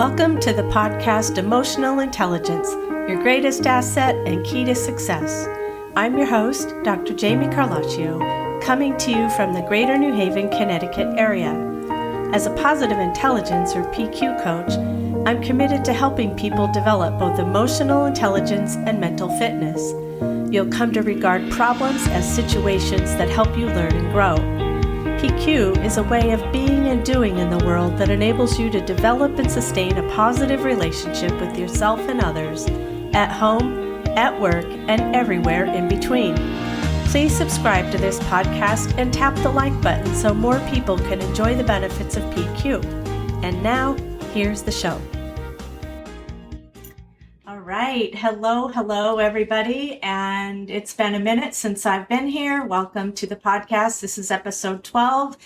Welcome to the podcast Emotional Intelligence, your greatest asset and key to success. I'm your host, Dr. Jamie Carlaccio, coming to you from the Greater New Haven, Connecticut area. As a positive intelligence or PQ coach, I'm committed to helping people develop both emotional intelligence and mental fitness. You'll come to regard problems as situations that help you learn and grow. PQ is a way of being and doing in the world that enables you to develop and sustain a positive relationship with yourself and others, at home, at work, and everywhere in between. Please subscribe to this podcast and tap the like button so more people can enjoy the benefits of PQ. And now, here's the show. All right. Hello, everybody. And it's been a minute since I've been here. Welcome to the podcast. This is episode 12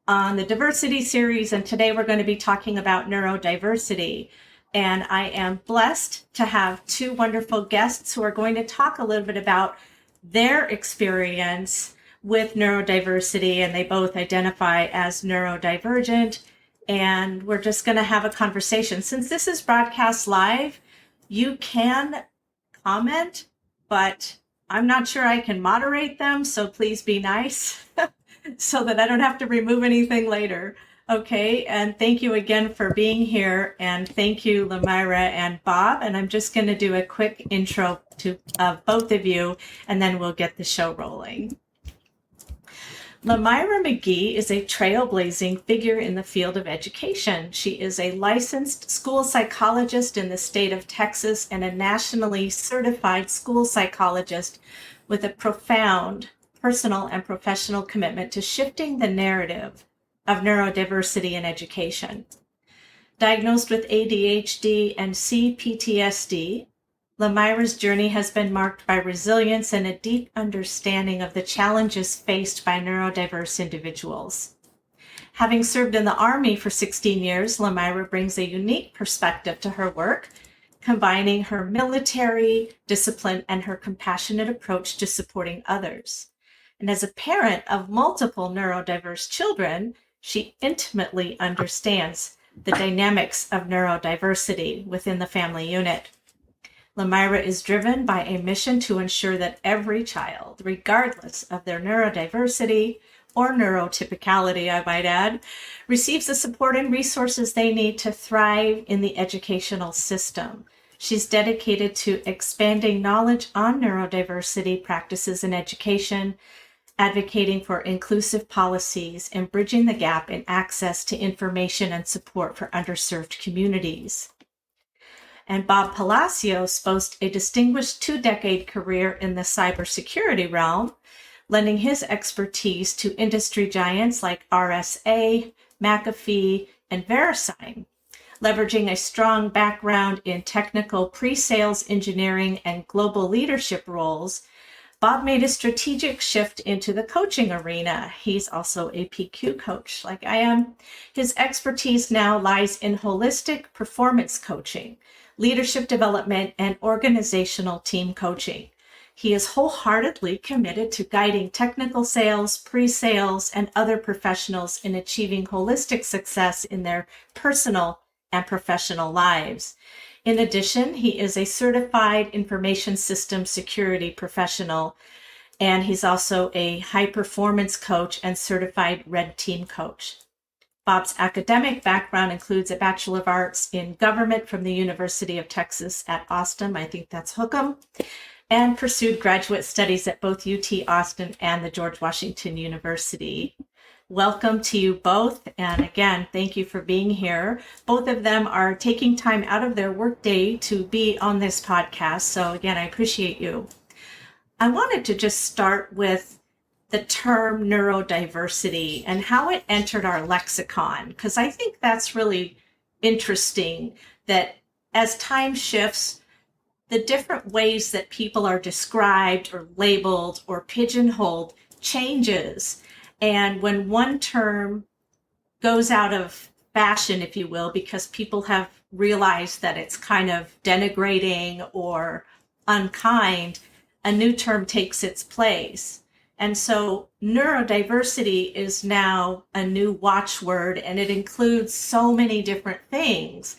on the diversity series. And today we're going to be talking about neurodiversity. And I am blessed to have two wonderful guests who are going to talk a little bit about their experience with neurodiversity. And they both identify as neurodivergent. And we're just going to have a conversation. Since this is broadcast live, you can comment, but I'm not sure I can moderate them, so please be nice so that I don't have to remove anything later. Okay, and thank you again for being here, and thank you, Lamira and Bob, and I'm just going to do a quick intro to both of you, and then we'll get the show rolling. Lamira McGee is a trailblazing figure in the field of education. She is a licensed school psychologist in the state of Texas and a nationally certified school psychologist with a profound personal and professional commitment to shifting the narrative of neurodiversity in education. Diagnosed with ADHD and CPTSD, Lamira's journey has been marked by resilience and a deep understanding of the challenges faced by neurodiverse individuals. Having served in the Army for 16 years, Lamira brings a unique perspective to her work, combining her military discipline and her compassionate approach to supporting others. And as a parent of multiple neurodiverse children, she intimately understands the dynamics of neurodiversity within the family unit. Lamira is driven by a mission to ensure that every child, regardless of their neurodiversity or neurotypicality, I might add, receives the support and resources they need to thrive in the educational system. She's dedicated to expanding knowledge on neurodiversity practices in education, advocating for inclusive policies, and bridging the gap in access to information and support for underserved communities. And Bob Palacios boasts a distinguished 2-decade career in the cybersecurity realm, lending his expertise to industry giants like RSA, McAfee, and VeriSign. Leveraging a strong background in technical pre-sales engineering and global leadership roles, Bob made a strategic shift into the coaching arena. He's also a PQ coach like I am. His expertise now lies in holistic performance coaching, leadership development, and organizational team coaching. He is wholeheartedly committed to guiding technical sales, pre-sales, and other professionals in achieving holistic success in their personal and professional lives. In addition, he is a certified information system security professional, and he's also a high-performance coach and certified red team coach. Bob's academic background includes a Bachelor of Arts in Government from the University of Texas at Austin, I think that's Hookham, and pursued graduate studies at both UT Austin and the George Washington University. Welcome to you both, and again, thank you for being here. Both of them are taking time out of their workday to be on this podcast, so again, I appreciate you. I wanted to just start with the term neurodiversity and how it entered our lexicon, because I think that's really interesting that as time shifts, the different ways that people are described or labeled or pigeonholed changes. And when one term goes out of fashion, if you will, because people have realized that it's kind of denigrating or unkind, a new term takes its place. And so neurodiversity is now a new watchword, and it includes so many different things.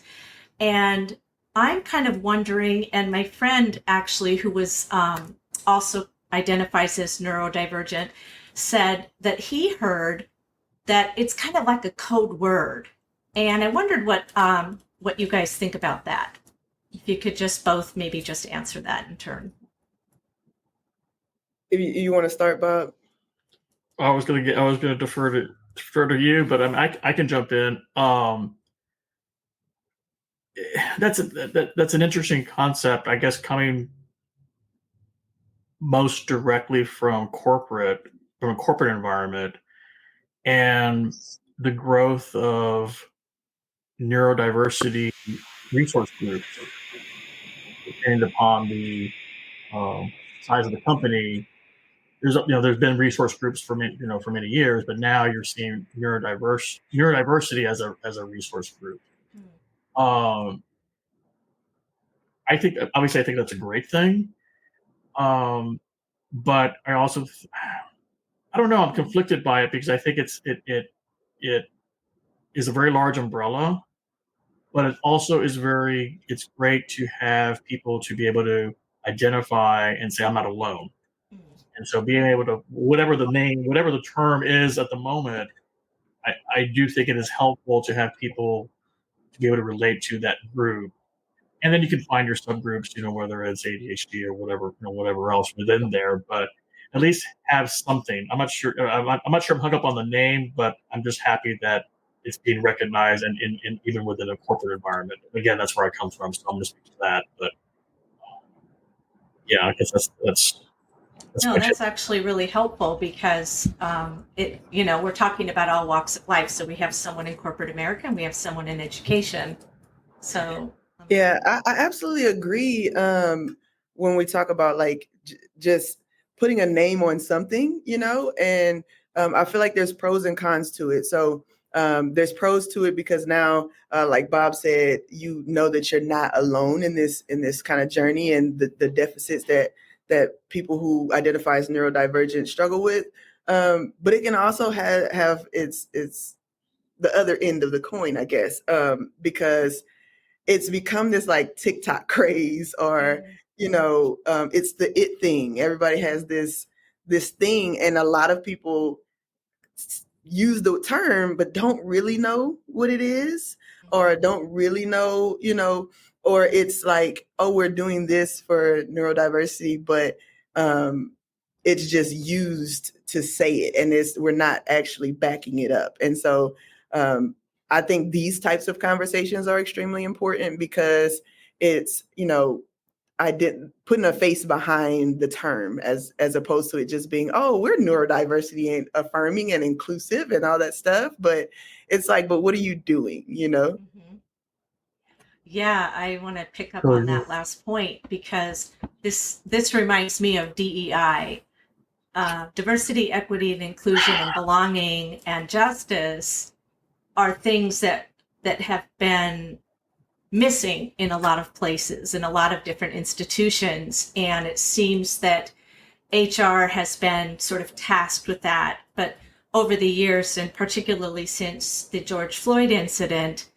And I'm kind of wondering, and my friend actually, who was also identifies as neurodivergent, said that he heard that it's kind of like a code word. And I wondered what you guys think about that. If you could just both maybe just answer that in turn. If you want to start, Bob. I was gonna defer to you, but I can jump in. That's an interesting concept, I guess, coming most directly from a corporate environment, and the growth of neurodiversity resource groups, depending upon the size of the company. There's been resource groups for many years, but now you're seeing neurodiversity as a resource group. Um, I think obviously that's a great thing, but I also I don't know, I'm conflicted by it because I think it is a very large umbrella, but it also is it's great to have people to be able to identify and say I'm not alone. And so being able to, whatever the term is at the moment, I do think it is helpful to have people to be able to relate to that group. And then you can find your subgroups, whether it's ADHD or whatever else within there, but at least have something. I'm not sure I'm hung up on the name, but I'm just happy that it's being recognized and in even within a corporate environment. Again, that's where I come from, so I'm going to speak to that. But yeah, I guess that's no, that's actually really helpful because we're talking about all walks of life. So we have someone in corporate America and we have someone in education. So yeah, I absolutely agree. When we talk about like just putting a name on something, and I feel like there's pros and cons to it. So there's pros to it because now, like Bob said, that you're not alone in this kind of journey and the deficits that people who identify as neurodivergent struggle with. But it can also have its the other end of the coin, I guess, because it's become this like TikTok craze, or it's the it thing. Everybody has this thing, and a lot of people use the term but don't really know what it is, or don't really know, or it's like, oh, we're doing this for neurodiversity, but it's just used to say it, and we're not actually backing it up. And so I think these types of conversations are extremely important because it's, putting a face behind the term as opposed to it just being, oh, we're neurodiversity and affirming and inclusive and all that stuff. But it's like, but what are you doing, Mm-hmm. Yeah, I want to pick up on that last point because this reminds me of DEI. Diversity, equity, and inclusion, and belonging, and justice are things that have been missing in a lot of places, in a lot of different institutions. And it seems that HR has been sort of tasked with that. But over the years, and particularly since the George Floyd incident,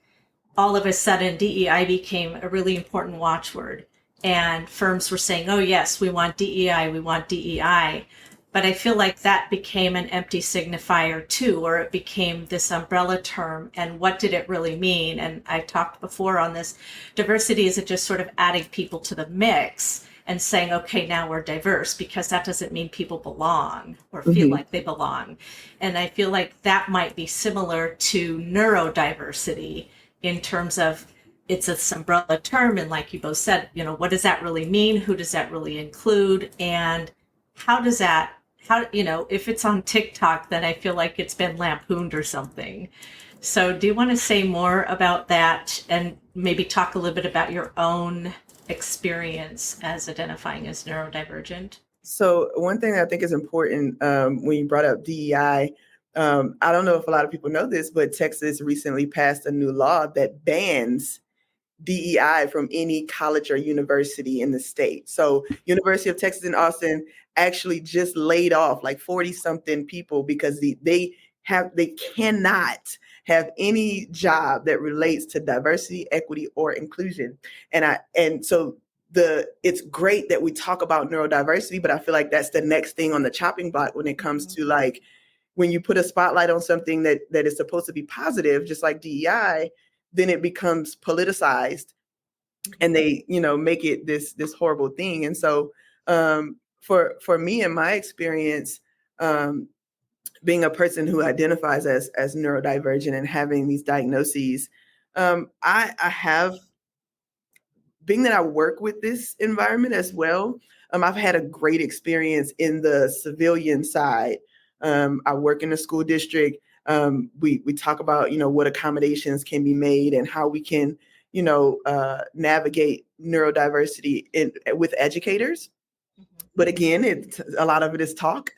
all of a sudden DEI became a really important watchword. And firms were saying, oh, yes, we want DEI, we want DEI. But I feel like that became an empty signifier too, or it became this umbrella term. And what did it really mean? And I've talked before on this. Diversity isn't just sort of adding people to the mix and saying, okay, now we're diverse, because that doesn't mean people belong or feel like they belong. And I feel like that might be similar to neurodiversity in terms of it's a umbrella term. And like you both said, what does that really mean? Who does that really include? And if it's on TikTok, then I feel like it's been lampooned or something. So do you want to say more about that and maybe talk a little bit about your own experience as identifying as neurodivergent? So one thing I think is important when you brought up DEI, I don't know if a lot of people know this, but Texas recently passed a new law that bans DEI from any college or university in the state. So University of Texas in Austin actually just laid off like 40 something people because they they cannot have any job that relates to diversity, equity, or inclusion. And so it's great that we talk about neurodiversity, but I feel like that's the next thing on the chopping block when it comes to like, when you put a spotlight on something that is supposed to be positive, just like DEI, then it becomes politicized and they, make it this horrible thing. And so for me and my experience, being a person who identifies as neurodivergent and having these diagnoses, I have, being that I work with this environment as well, I've had a great experience in the civilian side. I work in the school district. We talk about, what accommodations can be made and how we can, navigate neurodiversity with educators. But again, a lot of it is talk.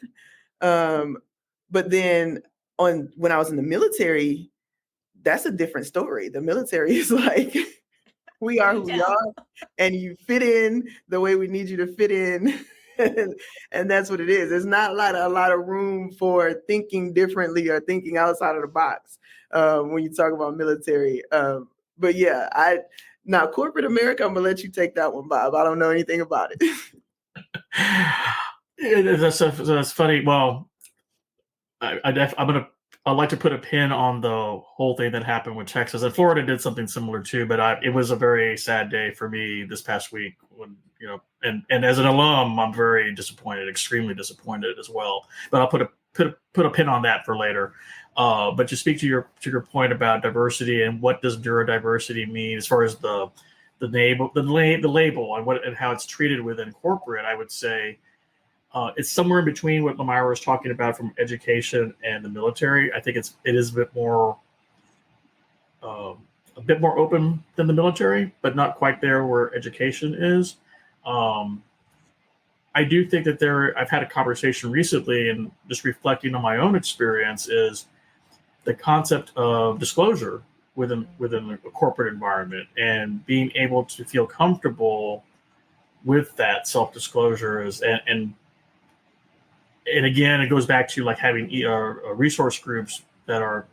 But then when I was in the military, that's a different story. The military is like, we are who we are, and you fit in the way we need you to fit in. And that's what it is. There's not a lot of room for thinking differently or thinking outside of the box when you talk about military. But yeah, now corporate America, I'm gonna let you take that one, Bob. I don't know anything about it. That's funny. Well, I'd like to put a pin on the whole thing that happened with Texas. And Florida did something similar too, but it was a very sad day for me this past week when, and as an alum, I'm very disappointed, extremely disappointed as well. But I'll put a pin on that for later. But to speak to your point about diversity and what does neurodiversity mean as far as the label and how it's treated within corporate, I would say it's somewhere in between what Lamira was talking about from education and the military. I think it is a bit more open than the military, but not quite there where education is. I do think that I've had a conversation recently, and just reflecting on my own experience, is the concept of disclosure within a corporate environment and being able to feel comfortable with that self-disclosure and again, it goes back to like having resource groups that are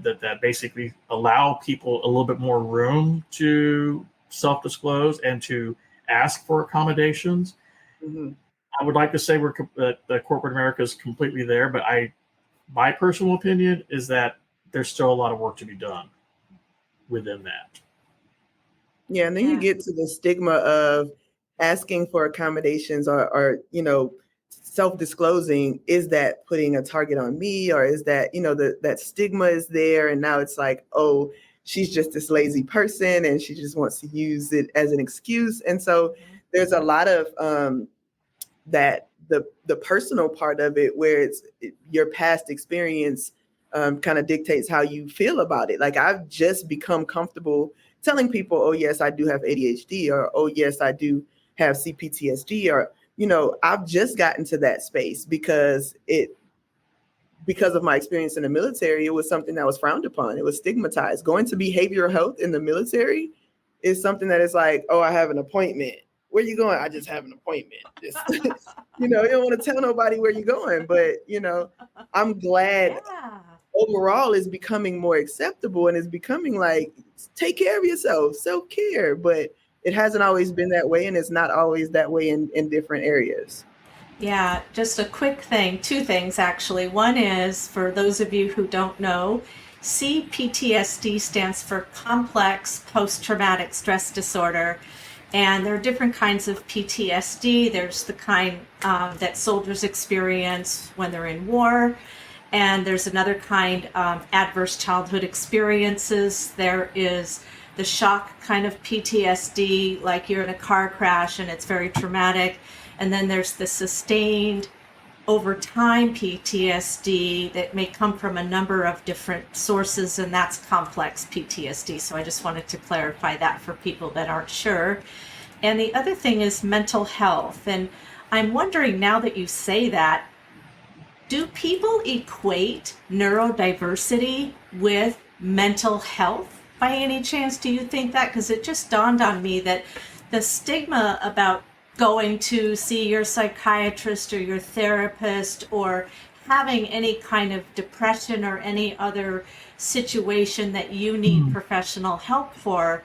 that basically allow people a little bit more room to self-disclose and to ask for accommodations. Mm-hmm. I would like to say that corporate America is completely there, but my personal opinion is that there's still a lot of work to be done within that. Yeah, and then you get to the stigma of asking for accommodations or self-disclosing. Is that putting a target on me, or is that, that stigma is there, and now it's like, oh, she's just this lazy person and she just wants to use it as an excuse. And so there's a lot of that the personal part of it, where your past experience kind of dictates how you feel about it. Like, I've just become comfortable telling people, oh yes, I do have ADHD, or oh yes, I do have CPTSD, or I've just gotten to that space because of my experience in the military. It was something that was frowned upon. It was stigmatized. Going to behavioral health in the military is something that is like, oh, I have an appointment. Where you going? I just have an appointment. Just, you don't want to tell nobody where you're going, but I'm glad overall it's becoming more acceptable, and it's becoming like, take care of yourself, self-care, but it hasn't always been that way, and it's not always that way in different areas. Yeah, just a quick thing, two things actually. One is, for those of you who don't know, CPTSD stands for Complex Post-Traumatic Stress Disorder. And there are different kinds of PTSD. There's the kind that soldiers experience when they're in war. And there's another kind of adverse childhood experiences. There is the shock kind of PTSD, like you're in a car crash and it's very traumatic. And then there's the sustained over time PTSD that may come from a number of different sources, and that's complex PTSD. So I just wanted to clarify that for people that aren't sure. And the other thing is mental health. And I'm wondering, now that you say that, do people equate neurodiversity with mental health by any chance? Do you think that? Because it just dawned on me that the stigma about going to see your psychiatrist or your therapist or having any kind of depression or any other situation that you need professional help for,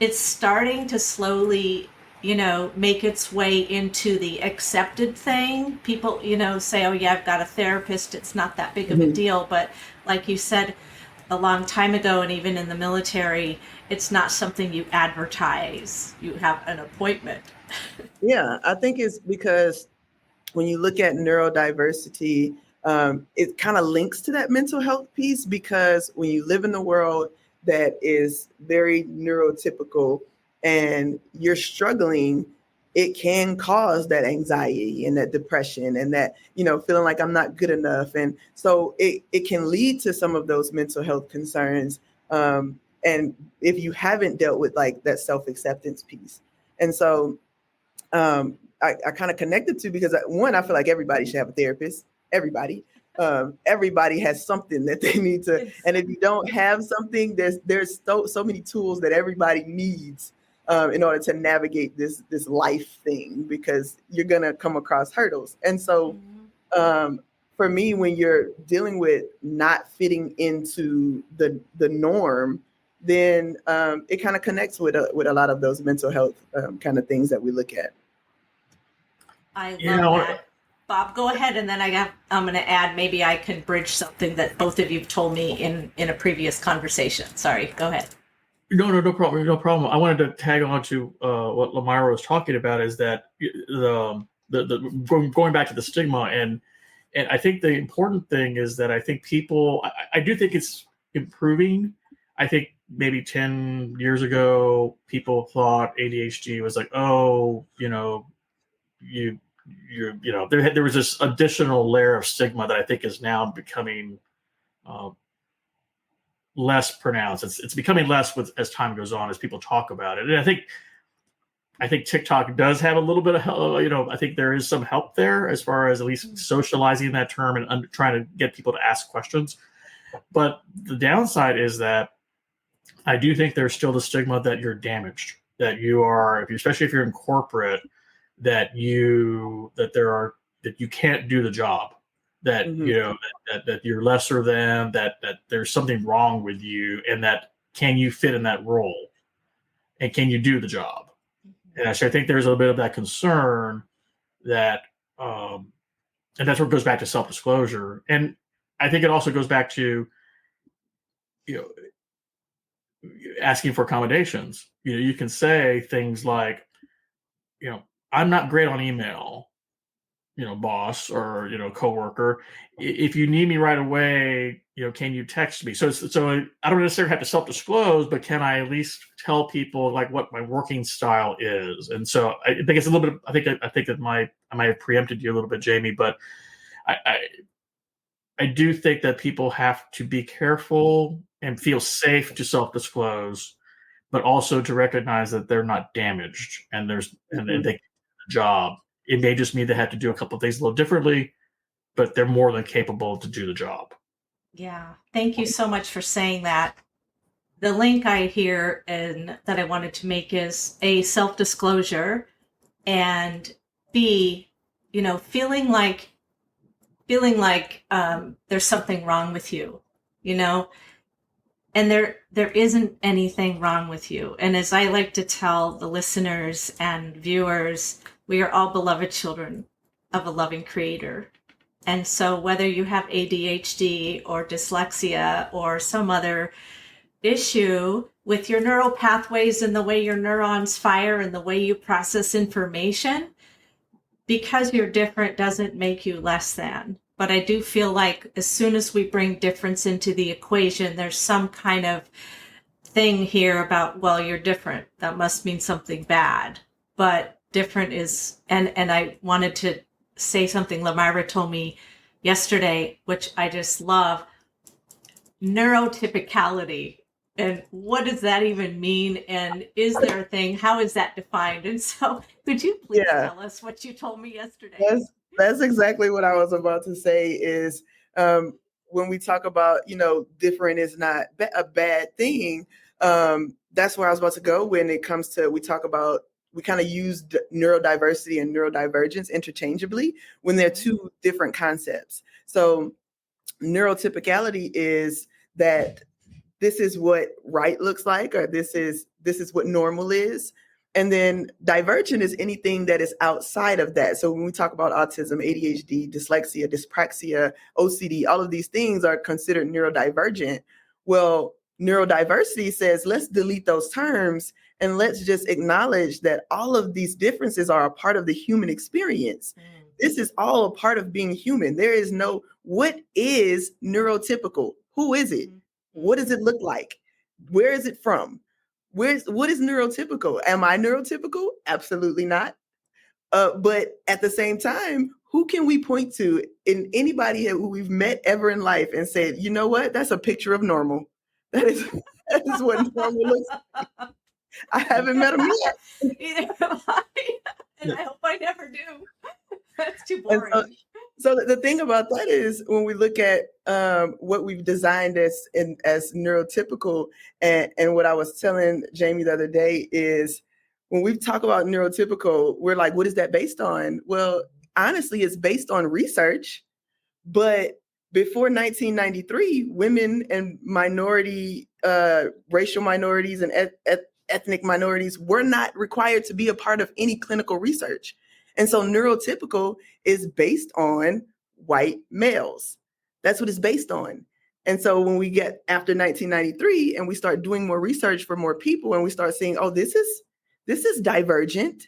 it's starting to slowly, make its way into the accepted thing. People, say, oh yeah, I've got a therapist. It's not that big of a deal. But like you said a long time ago, and even in the military, it's not something you advertise. You have an appointment. Yeah, I think it's because when you look at neurodiversity, it kind of links to that mental health piece, because when you live in the world that is very neurotypical and you're struggling, it can cause that anxiety and that depression and that, feeling like I'm not good enough. And so it can lead to some of those mental health concerns. And if you haven't dealt with like that self-acceptance piece. And so I kind of connected to, because one, I feel like everybody should have a therapist. Everybody has something that they need to, and if you don't have something, there's so many tools that everybody needs in order to navigate this life thing, because you're gonna come across hurdles. And so for me, when you're dealing with not fitting into the norm, then it kind of connects with a lot of those mental health kind of things that we look at. I love that. Bob, go ahead, and then I'm going to add, maybe I can bridge something that both of you have told me in a previous conversation. Sorry, go ahead. No problem. I wanted to tag on to what Lamira was talking about, is that the going back to the stigma, and I think the important thing is that I think people, I do think it's improving. I think maybe 10 years ago, people thought ADHD was like, oh, there was this additional layer of stigma that I think is now becoming less pronounced. It's becoming less as time goes on, as people talk about it. And I think TikTok does have a little bit of help. I think there is some help there as far as at least socializing that term and trying to get people to ask questions. But the downside is that I do think there's still the stigma that you're damaged, that you are, especially if you're in corporate, that you can't do the job, that that you're lesser than, that there's something wrong with you, and that can you fit in that role, and can you do the job? And actually, I think there's a little bit of that concern that, and that's where it goes back to self-disclosure. And I think it also goes back to, asking for accommodations. You can say things like, I'm not great on email, boss or, coworker. If you need me right away, can you text me? So I don't necessarily have to self-disclose, but can I at least tell people like what my working style is? And so I think it's a little bit, I think that I might have preempted you a little bit, Jamie, but I do think that people have to be careful and feel safe to self-disclose, but also to recognize that they're not damaged, and and they can do the job. It may just mean they have to do a couple of things a little differently, but they're more than capable to do the job. Yeah, thank you so much for saying that. The link I hear and that I wanted to make is A, self-disclosure, and B, feeling like there's something wrong with you, and there isn't anything wrong with you. And as I like to tell the listeners and viewers, we are all beloved children of a loving creator. And so whether you have ADHD or dyslexia or some other issue with your neural pathways and the way your neurons fire and the way you process information, because you're different doesn't make you less than. But I do feel like as soon as we bring difference into the equation, there's some kind of thing here about, well, you're different. That must mean something bad. But different is, and I wanted to say something Lamira told me yesterday, which I just love, neurotypicality. And what does that even mean? And is there a thing? How is that defined? And so could you please tell us what you told me yesterday? That's exactly what I was about to say is when we talk about, different is not a bad thing. That's where I was about to go when it comes to, we talk about we kind of use neurodiversity and neurodivergence interchangeably when they're two different concepts. So neurotypicality is that this is what right looks like, or this is what normal is. And then divergent is anything that is outside of that. So when we talk about autism, ADHD, dyslexia, dyspraxia, OCD, all of these things are considered neurodivergent. Well, neurodiversity says, let's delete those terms and let's just acknowledge that all of these differences are a part of the human experience. This is all a part of being human. There is no, what is neurotypical? Who is it? What does it look like? Where is it from? What is neurotypical? Am I neurotypical? Absolutely not. But at the same time, who can we point to in anybody who we've met ever in life and said, you know what? That's a picture of normal. That is what normal looks like. I haven't met him yet. Either have I, and I hope I never do. That's too boring. So the thing about that is when we look at what we've designed as neurotypical, and what I was telling Jamie the other day is when we talk about neurotypical, we're like, what is that based on? Well, honestly, it's based on research. But before 1993, women and racial minorities and ethnic minorities were not required to be a part of any clinical research. And so neurotypical is based on white males. That's what it's based on. And so when we get after 1993 and we start doing more research for more people and we start seeing, oh, this is divergent.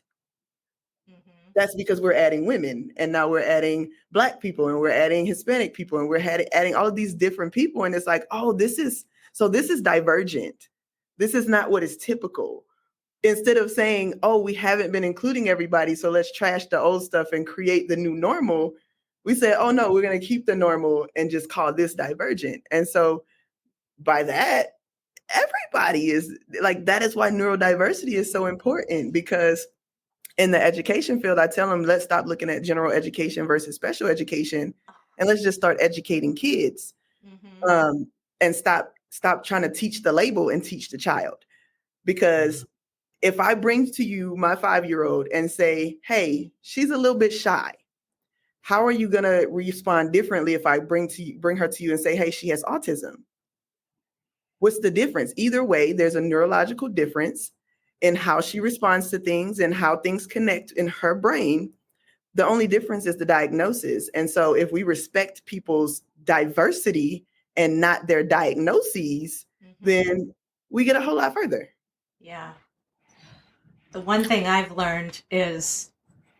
That's because we're adding women, and now we're adding Black people, and we're adding Hispanic people, and we're adding all of these different people. And it's like, oh, this is divergent. This is not what is typical. Instead of saying, oh, we haven't been including everybody, so let's trash the old stuff and create the new normal, we said, oh no, we're going to keep the normal and just call this divergent. And so by that, everybody is like, that is why neurodiversity is so important, because in the education field, I tell them, let's stop looking at general education versus special education, and let's just start educating kids, and stop trying to teach the label and teach the child. Because if I bring to you my 5-year-old and say, hey, she's a little bit shy, how are you going to respond differently if I bring her to you and say, hey, she has autism? What's the difference? Either way, there's a neurological difference in how she responds to things and how things connect in her brain. The only difference is the diagnosis. And so if we respect people's diversity and not their diagnoses, then we get a whole lot further. Yeah. The one thing I've learned is,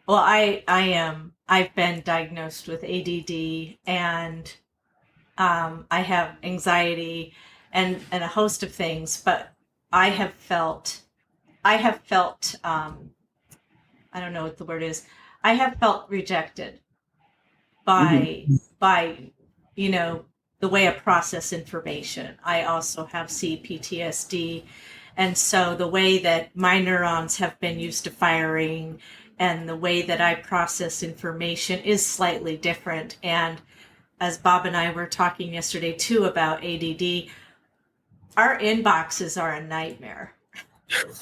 well, I've been diagnosed with ADD, and I have anxiety and a host of things, but I have felt, I don't know what the word is. I have felt rejected by, the way I process information. I also have CPTSD. And so the way that my neurons have been used to firing and the way that I process information is slightly different. And as Bob and I were talking yesterday too about ADD, our inboxes are a nightmare.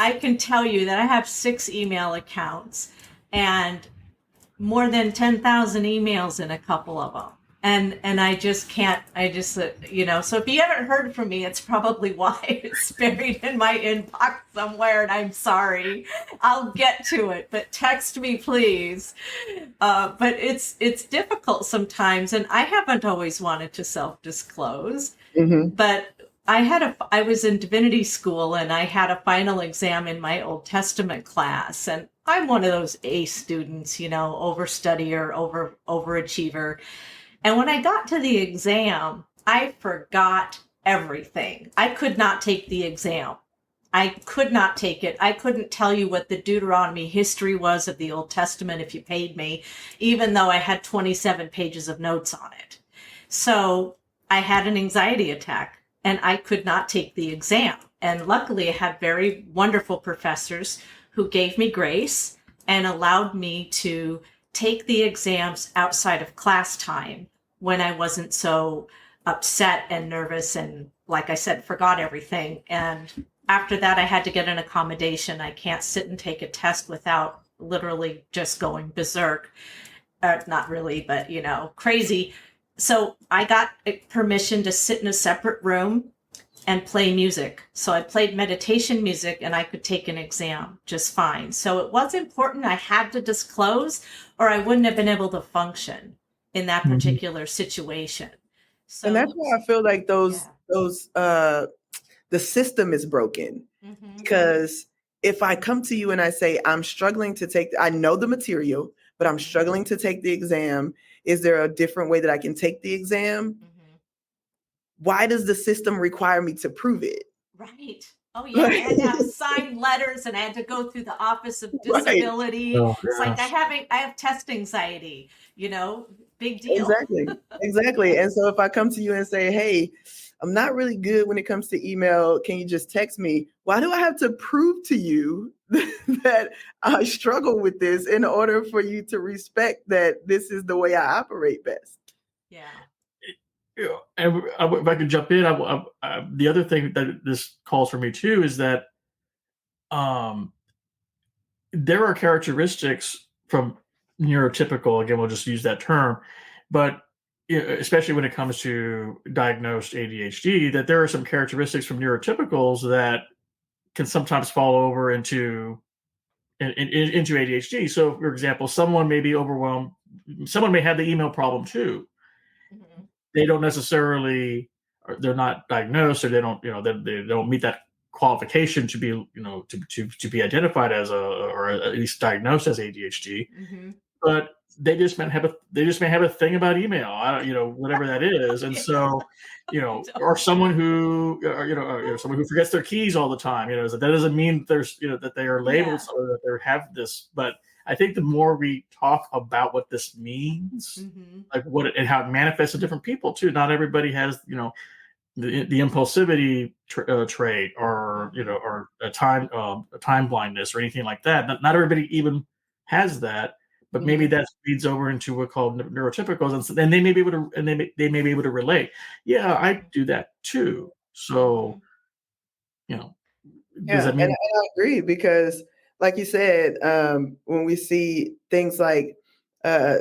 I can tell you that I have 6 email accounts and more than 10,000 emails in a couple of them. And I just can't, so if you haven't heard from me, it's probably why it's buried in my inbox somewhere, and I'm sorry. I'll get to it, but text me, please. But it's difficult sometimes, and I haven't always wanted to self-disclose, but I was in divinity school, and I had a final exam in my Old Testament class, and I'm one of those A students, overstudier, overachiever. And when I got to the exam, I forgot everything. I could not take the exam. I could not take it. I couldn't tell you what the Deuteronomy history was of the Old Testament if you paid me, even though I had 27 pages of notes on it. So I had an anxiety attack and I could not take the exam. And luckily I had very wonderful professors who gave me grace and allowed me to take the exams outside of class time when I wasn't so upset and nervous and, like I said, forgot everything. And after that, I had to get an accommodation. I can't sit and take a test without literally just going berserk. Not really, but crazy. So I got permission to sit in a separate room and play music. So I played meditation music and I could take an exam just fine. So it was important. I had to disclose or I wouldn't have been able to function in that particular situation. So, and that's why I feel like those the system is broken. Because if I come to you and I say, I'm struggling to take, I know the material, but I'm struggling to take the exam. Is there a different way that I can take the exam? Why does the system require me to prove it? Right. Oh, yeah. I had to have signed letters and I had to go through the Office of Disability. Right. It's like I have test anxiety, big deal. Exactly. And so if I come to you and say, hey, I'm not really good when it comes to email. Can you just text me? Why do I have to prove to you that I struggle with this in order for you to respect that this is the way I operate best? Yeah. And if I could jump in, the other thing that this calls for me too is that there are characteristics from neurotypical, again, we'll just use that term, but especially when it comes to diagnosed ADHD, that there are some characteristics from neurotypicals that can sometimes fall over into ADHD. So, for example, someone may be overwhelmed. Someone may have the email problem too. They don't necessarily, or they're not diagnosed, or they don't, they don't meet that qualification to be, to be identified as or at least diagnosed as ADHD. But they just may have a thing about email, whatever that is, and so, or someone who, someone who forgets their keys all the time. That doesn't mean there's, that they are labeled or that they have this. But I think the more we talk about what this means, like and how it manifests in different people too. Not everybody has, the impulsivity trait, or or a time blindness or anything like that. Not everybody even has that. But maybe that feeds over into what called neurotypicals, and so then they may be able to, and they may be able to relate. Yeah, I do that too. So, does that mean? And I agree because, like you said, when we see things like, I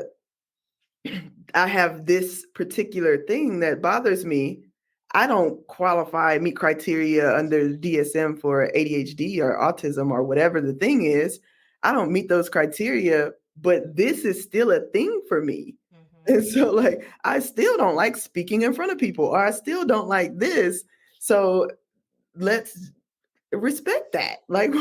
have this particular thing that bothers me, I don't meet criteria under DSM for ADHD or autism or whatever the thing is. I don't meet those criteria, but this is still a thing for me. And so, like, I still don't like speaking in front of people, or I still don't like this. So let's respect that. Like,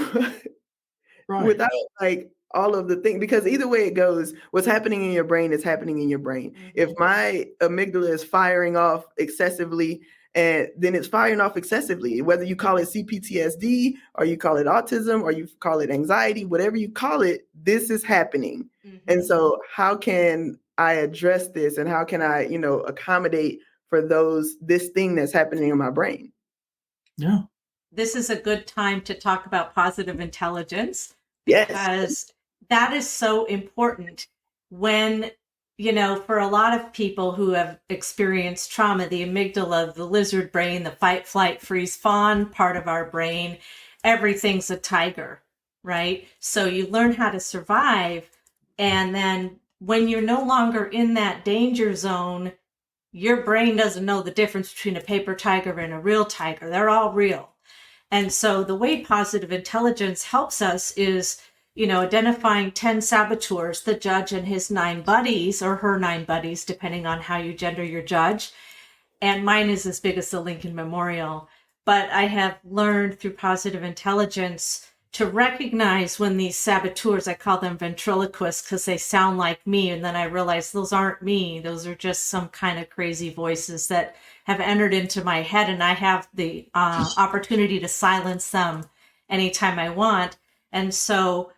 without like all of the things, because either way it goes, what's happening in your brain is happening in your brain. If my amygdala is firing off excessively, and then it's firing off excessively, whether you call it CPTSD or you call it autism or you call it anxiety, whatever you call it, this is happening. And so how can I address this, and how can I, accommodate for this thing that's happening in my brain? Yeah. This is a good time to talk about positive intelligence, Yes. because that is so important when, for a lot of people who have experienced trauma, the amygdala, the lizard brain, the fight, flight, freeze, fawn part of our brain, everything's a tiger, right? So you learn how to survive. And then when you're no longer in that danger zone, your brain doesn't know the difference between a paper tiger and a real tiger. They're all real. And so the way positive intelligence helps us is, identifying 10 saboteurs, the judge and his 9 buddies, or her 9 buddies, depending on how you gender your judge. And mine is as big as the Lincoln Memorial. But I have learned through positive intelligence to recognize when these saboteurs, I call them ventriloquists because they sound like me. And then I realize those aren't me. Those are just some kind of crazy voices that have entered into my head. And I have the opportunity to silence them anytime I want. And so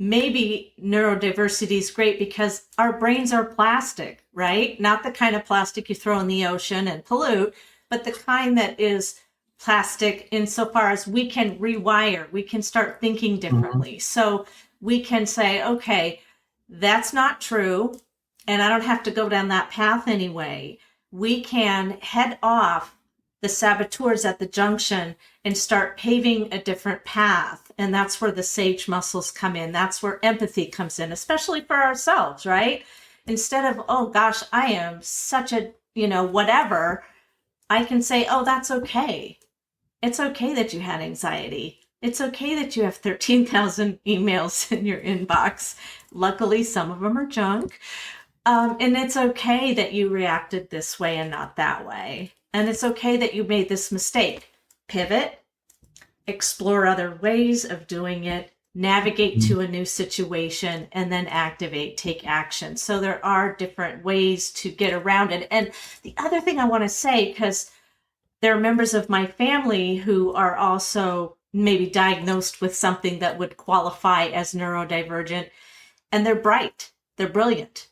maybe neurodiversity is great because our brains are plastic, right? Not the kind of plastic you throw in the ocean and pollute, but the kind that is plastic insofar as we can rewire, we can start thinking differently. So we can say, okay, that's not true, and I don't have to go down that path anyway. We can head off the saboteurs at the junction and start paving a different path. And that's where the sage muscles come in. That's where empathy comes in, especially for ourselves, right? Instead of, oh gosh, I am such a, whatever, I can say, oh, that's okay. It's okay that you had anxiety. It's okay that you have 13,000 emails in your inbox. Luckily, some of them are junk. And it's okay that you reacted this way and not that way. And it's okay that you made this mistake. Pivot, explore other ways of doing it, navigate to a new situation, and then activate, take action. So there are different ways to get around it. And the other thing I want to say, because there are members of my family who are also maybe diagnosed with something that would qualify as neurodivergent, and they're bright, they're brilliant,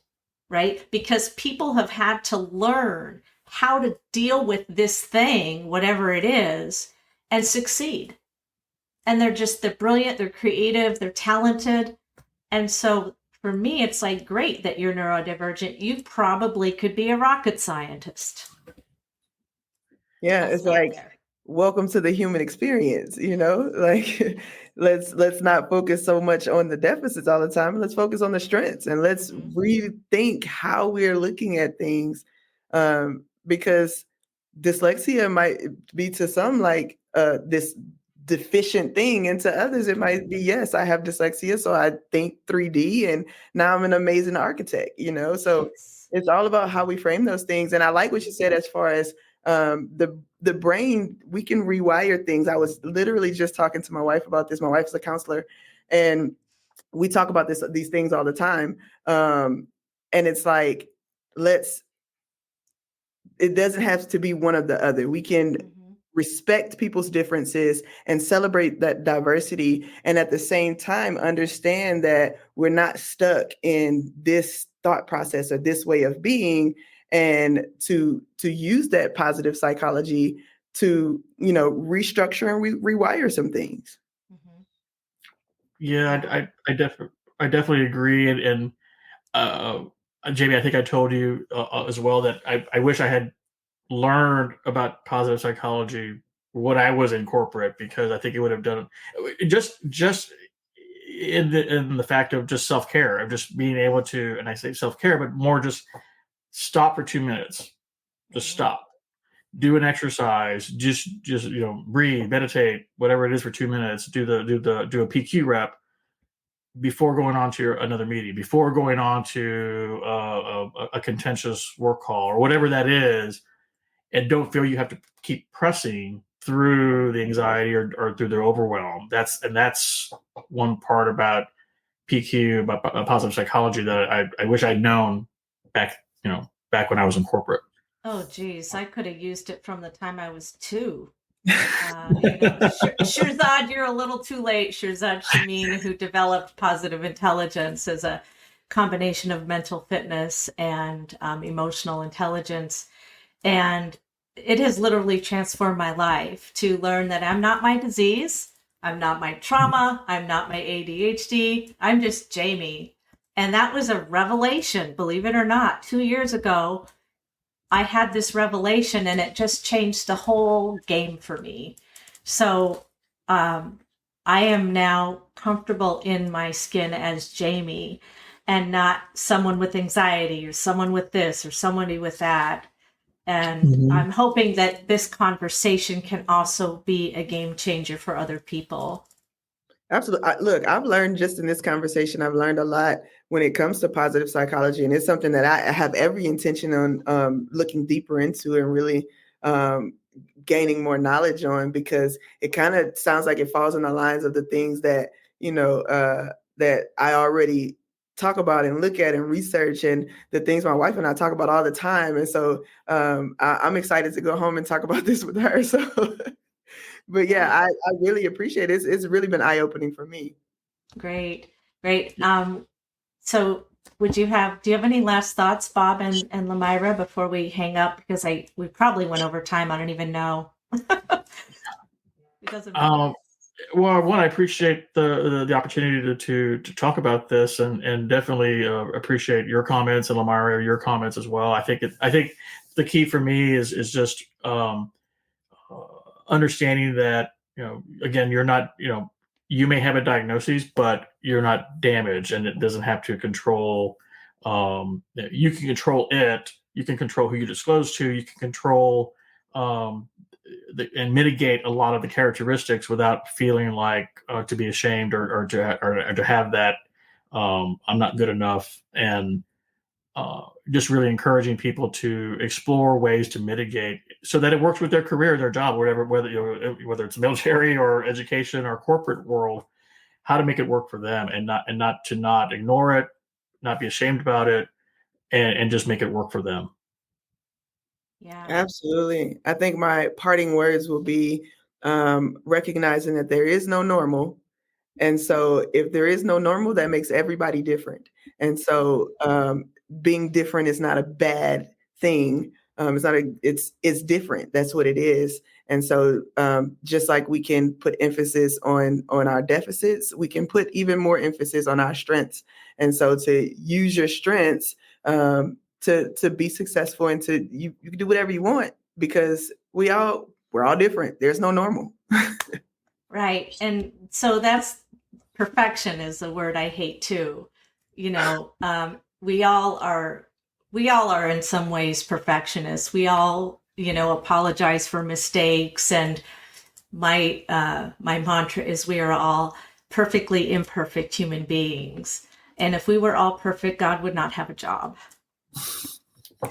right? Because people have had to learn how to deal with this thing, whatever it is, and succeed. And they're brilliant, they're creative, they're talented. And so for me, it's like, great that you're neurodivergent. You probably could be a rocket scientist. Yeah, it's like, welcome to the human experience, like let's not focus so much on the deficits all the time. Let's focus on the strengths, and let's rethink how we're looking at things, because dyslexia might be to some like this deficient thing, and to others it might be, yes, I have dyslexia, so I think 3D and now I'm an amazing architect, so it's all about how we frame those things. And I like what you said as far as the brain, we can rewire things. I was literally just talking to my wife about this. My wife's a counselor, and we talk about these things all the time. And it's like, it doesn't have to be one or the other. We can respect people's differences and celebrate that diversity, and at the same time understand that we're not stuck in this thought process or this way of being, and to use that positive psychology to restructure and rewire some things. Yeah, I definitely agree. And Jamie, I think I told you as well that I wish I had learned about positive psychology when I was in corporate, because I think it would have done just in the fact of just self-care, of just being able to, and I say self-care, but more just stop for 2 minutes, just stop, do an exercise, just breathe, meditate, whatever it is for 2 minutes, do a PQ rep before going on to another meeting, before going on to a contentious work call or whatever that is, and don't feel you have to keep pressing through the anxiety or through the overwhelm. That's one part about PQ, about positive psychology, that I wish I'd known back when I was in corporate. Oh, geez, I could have used it from the time I was 2. Shirzad, you're a little too late. Shirzad Shamin, who developed positive intelligence as a combination of mental fitness and emotional intelligence. And it has literally transformed my life to learn that I'm not my disease. I'm not my trauma. I'm not my ADHD. I'm just Jamie. And that was a revelation, believe it or not. 2 years ago, I had this revelation, and it just changed the whole game for me. So I am now comfortable in my skin as Jamie, and not someone with anxiety or someone with this or somebody with that. And I'm hoping that this conversation can also be a game changer for other people. Absolutely. Look, I've learned just in this conversation, I've learned a lot when it comes to positive psychology. And it's something that I have every intention on looking deeper into and really gaining more knowledge on, because it kind of sounds like it falls in the lines of the things that, that I already talk about and look at and research, and the things my wife and I talk about all the time. And so I'm excited to go home and talk about this with her. So. But yeah, I really appreciate it. It's really been eye-opening for me. Great. So do you have any last thoughts, Bob and Lamira, before we hang up? Because we probably went over time. I don't even know. It doesn't matter. Well, one, I appreciate the opportunity to talk about this, and definitely appreciate your comments, and Lamira, your comments as well. I think the key for me is just understanding that, again, you're not, you may have a diagnosis, but you're not damaged, and it doesn't have to control. You can control it. You can control who you disclose to. You can control and mitigate a lot of the characteristics without feeling like to be ashamed or to have that I'm not good enough, and just really encouraging people to explore ways to mitigate so that it works with their career, their job, whatever, whether it's military or education or corporate world, how to make it work for them, and not ignore it, not be ashamed about it, and just make it work for them. Yeah. Absolutely. I think my parting words will be recognizing that there is no normal. And so if there is no normal, that makes everybody different. And so being different is not a bad thing. It's different. That's what it is. And so just like we can put emphasis on our deficits, we can put even more emphasis on our strengths. And so to use your strengths to be successful, and you can do whatever you want, because we're all different. There's no normal. Right. And so that's perfection is a word I hate too. We all are in some ways perfectionists. We all, apologize for mistakes. And my mantra is we are all perfectly imperfect human beings. And if we were all perfect, God would not have a job.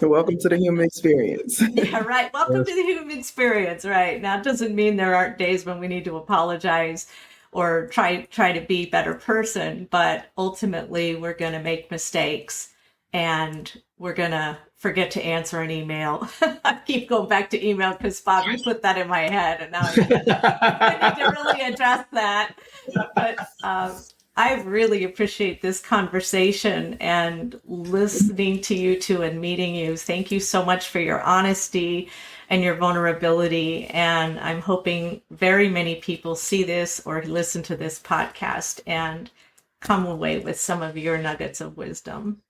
Welcome to the human experience. Yeah, right. Welcome to the human experience. Right. Now, it doesn't mean there aren't days when we need to apologize or try to be a better person, but ultimately we're going to make mistakes, and we're going to forget to answer an email. I keep going back to email because Bob, you put that in my head, and now I need to really address that. But I really appreciate this conversation and listening to you two and meeting you. Thank you so much for your honesty and your vulnerability. And I'm hoping very many people see this or listen to this podcast and come away with some of your nuggets of wisdom.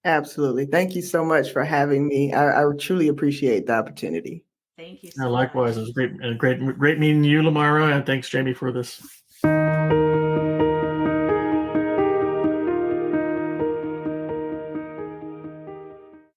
Absolutely. Thank you so much for having me. I truly appreciate the opportunity. Thank you so much. Likewise. It was great meeting you, Lamara, and thanks, Jamie, for this.